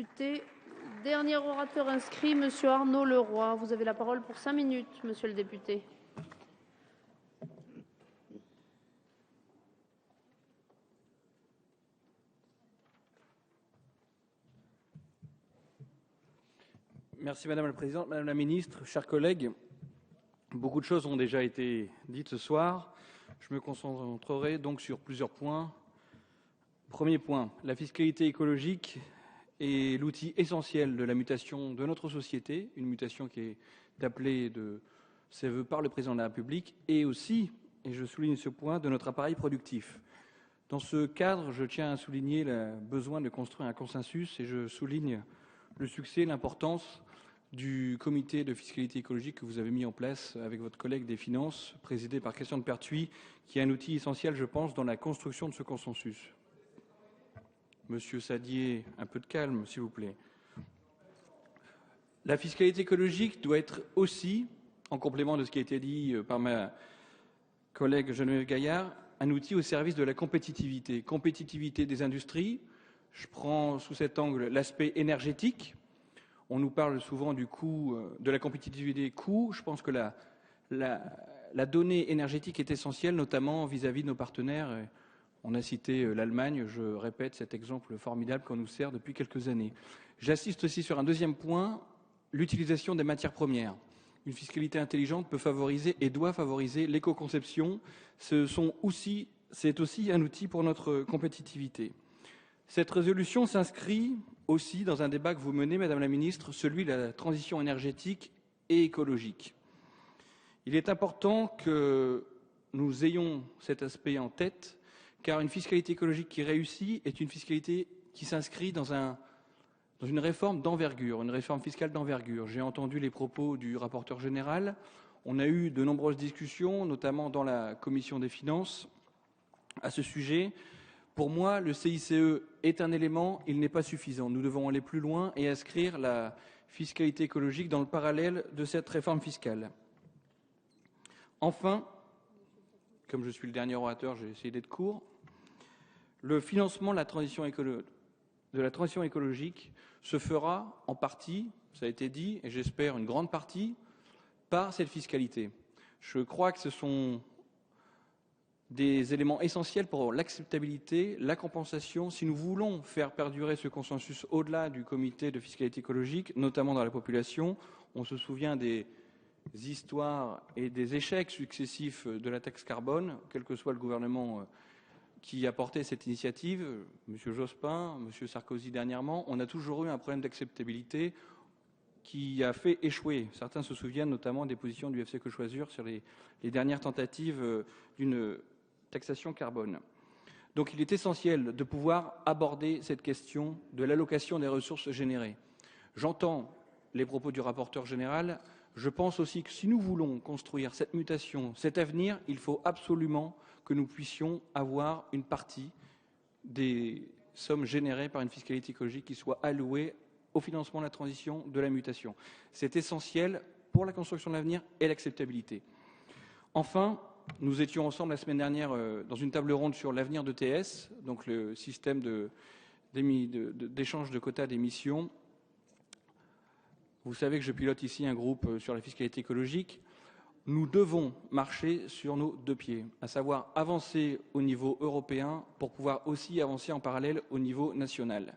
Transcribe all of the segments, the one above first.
député. Dernier orateur inscrit, Monsieur Arnaud Leroy. Vous avez la parole pour 5 minutes, monsieur le député. Merci Madame la Présidente, Madame la Ministre, chers collègues. Beaucoup de choses ont déjà été dites ce soir. Je me concentrerai donc sur plusieurs points. Premier point, la fiscalité écologique est l'outil essentiel de la mutation de notre société, une mutation qui est appelée de ses voeux par le Président de la République, et aussi, et je souligne ce point, de notre appareil productif. Dans ce cadre, je tiens à souligner le besoin de construire un consensus et je souligne le succès, l'importance du comité de fiscalité écologique que vous avez mis en place avec votre collègue des Finances, présidé par Christian de Pertuis, qui est un outil essentiel, je pense, dans la construction de ce consensus. Monsieur Sadier, un peu de calme, s'il vous plaît. La fiscalité écologique doit être aussi, en complément de ce qui a été dit par ma collègue Geneviève Gaillard, un outil au service de la compétitivité. Compétitivité des industries. Je prends sous cet angle l'aspect énergétique. On nous parle souvent du coût, de la compétitivité des coûts. Je pense que la donnée énergétique est essentielle, notamment vis-à-vis de nos partenaires. On a cité l'Allemagne, je répète cet exemple formidable qu'on nous sert depuis quelques années. J'assiste aussi sur un deuxième point, l'utilisation des matières premières. Une fiscalité intelligente peut favoriser et doit favoriser l'éco-conception. C'est aussi un outil pour notre compétitivité. Cette résolution s'inscrit aussi dans un débat que vous menez, Madame la Ministre, celui de la transition énergétique et écologique. Il est important que nous ayons cet aspect en tête, car une fiscalité écologique qui réussit est une fiscalité qui s'inscrit dans une réforme d'envergure, une réforme fiscale d'envergure. J'ai entendu les propos du rapporteur général. On a eu de nombreuses discussions, notamment dans la commission des finances, à ce sujet. Pour moi, le CICE est un élément, il n'est pas suffisant. Nous devons aller plus loin et inscrire la fiscalité écologique dans le parallèle de cette réforme fiscale. Enfin, comme je suis le dernier orateur, j'ai essayé d'être court, le financement de la transition écologique se fera en partie, ça a été dit, et j'espère une grande partie, par cette fiscalité. Je crois que ce sont des éléments essentiels pour l'acceptabilité, la compensation. Si nous voulons faire perdurer ce consensus au-delà du comité de fiscalité écologique, notamment dans la population, on se souvient des histoires et des échecs successifs de la taxe carbone, quel que soit le gouvernement qui a porté cette initiative, M. Jospin, M. Sarkozy dernièrement, on a toujours eu un problème d'acceptabilité qui a fait échouer. Certains se souviennent notamment des positions du FC Que Choisir sur les dernières tentatives d'une taxation carbone. Donc il est essentiel de pouvoir aborder cette question de l'allocation des ressources générées. J'entends les propos du rapporteur général. Je pense aussi que si nous voulons construire cette mutation, cet avenir, il faut absolument que nous puissions avoir une partie des sommes générées par une fiscalité écologique qui soit allouée au financement de la transition, de la mutation. C'est essentiel pour la construction de l'avenir et l'acceptabilité. Enfin, nous étions ensemble la semaine dernière dans une table ronde sur l'avenir d'ETS, donc le système d'échange de quotas d'émissions. Vous savez que je pilote ici un groupe sur la fiscalité écologique. Nous devons marcher sur nos deux pieds, à savoir avancer au niveau européen pour pouvoir aussi avancer en parallèle au niveau national.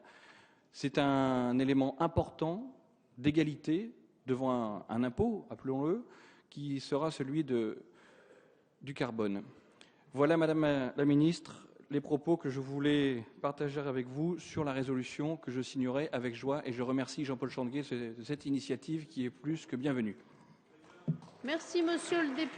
C'est un élément important d'égalité devant un impôt, appelons-le, qui sera celui du carbone. Voilà, Madame la Ministre, les propos que je voulais partager avec vous sur la résolution que je signerai avec joie et je remercie Jean-Paul Chandeguet de cette initiative qui est plus que bienvenue. Merci, monsieur le député.